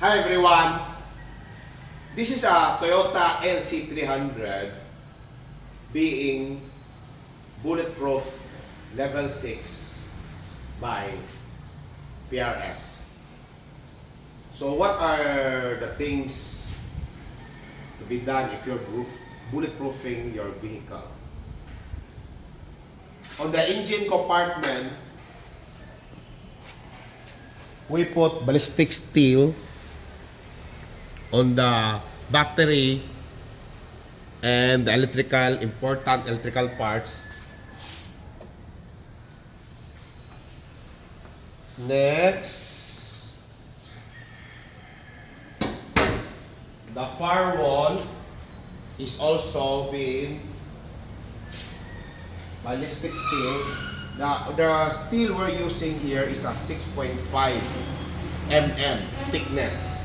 Hi everyone, this is a Toyota LC300 being bulletproof level 6 by PRS. So what are the things to be done if you're bulletproofing your vehicle? On the engine compartment, we put ballistic steel on the battery and the important electrical parts. Next, the firewall is also being ballistic steel. The steel we're using here is a 6.5 mm thickness.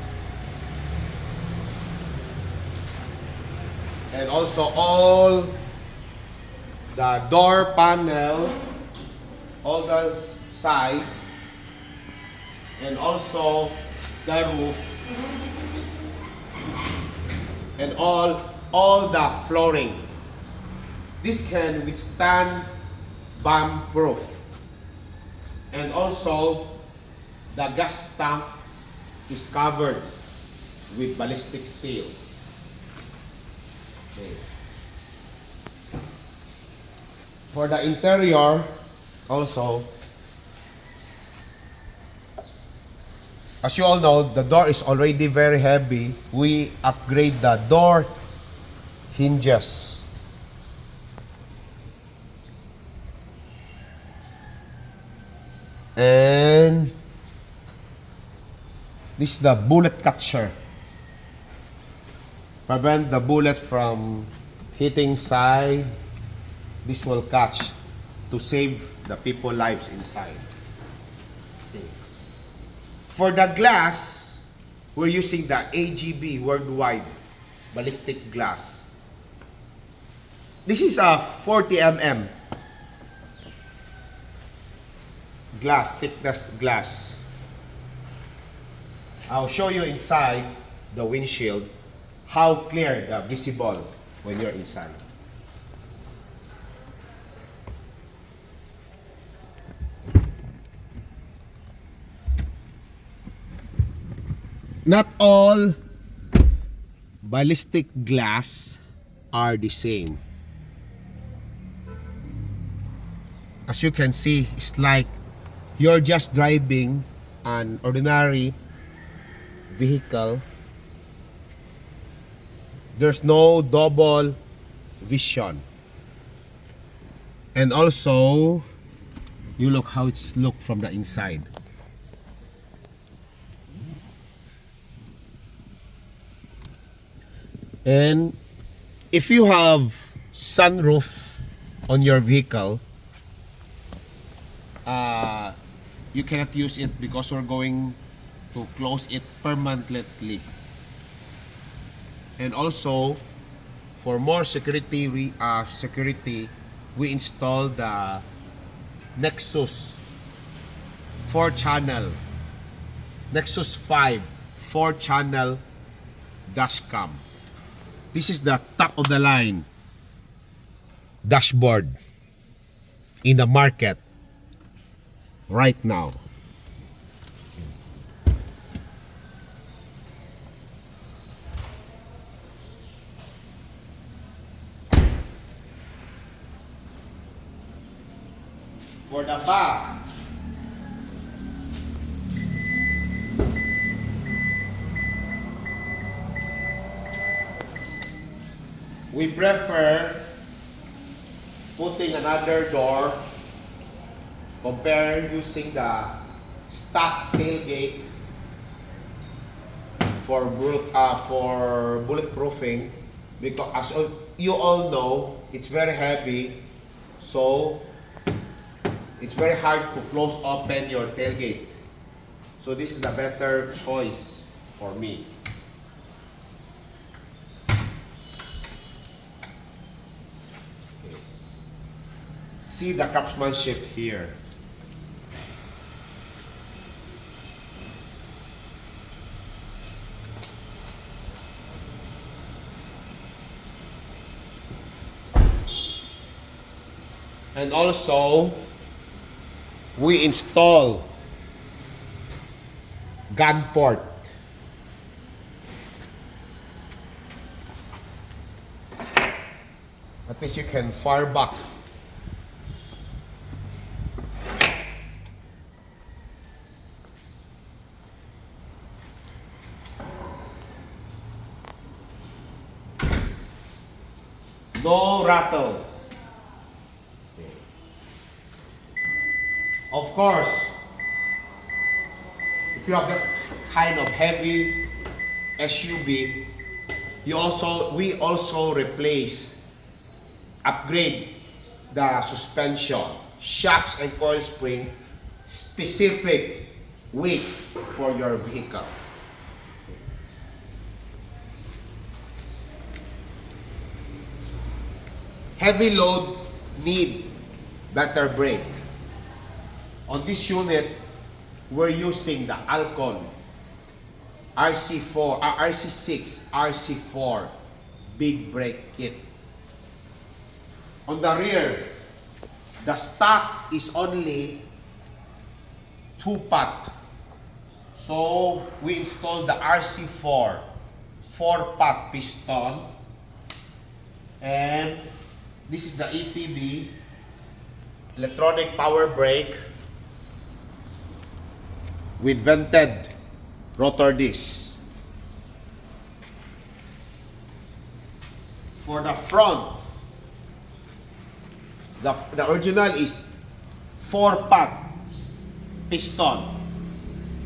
And also all the door panel, all the sides, and also the roof, and all the flooring. This can withstand bomb proof. And also the gas tank is covered with ballistic steel. Okay. For the interior also, as you all know, the door is already very heavy. We upgrade the door hinges. And this is the bullet catcher. Prevent the bullet from hitting side. This will catch to save the people lives inside. Okay. For the glass, we're using the AGB worldwide ballistic glass. This is a 40 mm glass, thickness glass. I'll show you inside the windshield how clear the visible when you're inside. Not all ballistic glass are the same. As you can see, it's like you're just driving an ordinary vehicle. There's no double vision. And also, you look how it's looked from the inside. And if you have sunroof on your vehicle, you cannot use it because we're going to close it permanently. And also, for more security, we install the NEXUS 4-channel, NEXUS 5 4-channel dashcam. This is the top of the line dashboard in the market right now. For the back, we prefer putting another door compare using the stock tailgate for bulletproofing, because as you all know, it's very heavy, so it's very hard to close open your tailgate. So this is a better choice for me. Okay. See the craftsmanship here. And also, we install Godport. At least you can fire back. No rattle. Of course, if you have that kind of heavy SUV, we also upgrade the suspension, shocks and coil spring, specific weight for your vehicle. Heavy load need better brake. On this unit, we're using the ALCON RC6, RC4 big brake kit. On the rear, the stock is only 2-pot. So we installed the RC4 4-pot piston, and this is the EPB, electronic power brake, with vented rotor disc. For the front, the original is 4-pot piston.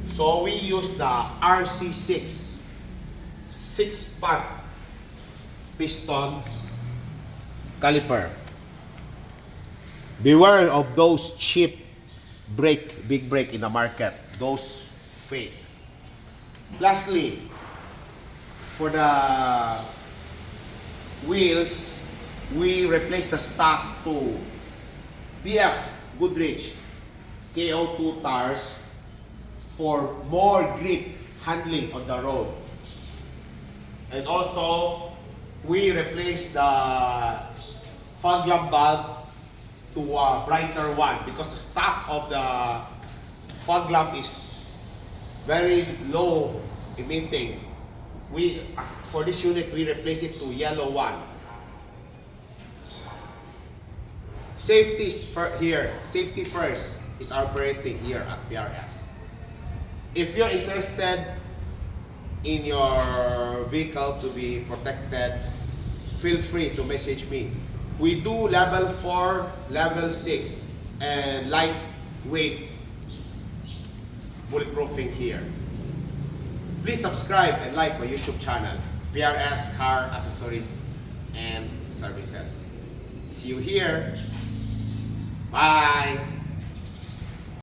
So we use the RC6 6-pot piston caliper. Beware of those cheap big brake in the market. Those fake. Lastly, for the wheels, we replace the stock to BF Goodrich KO2 tires for more grip handling on the road. And also, we replace the fog lamp bulb to a brighter one because the stock of the fog lamp is very low emitting. For this unit, we replace it to yellow one. Safety first is our priority here at PRS. If you're interested in your vehicle to be protected, feel free to message me. We do level 4, level 6, and lightweight bulletproofing here. Please subscribe and like my YouTube channel, PRS CAR ACCESSORIES and Services. See you here. Bye.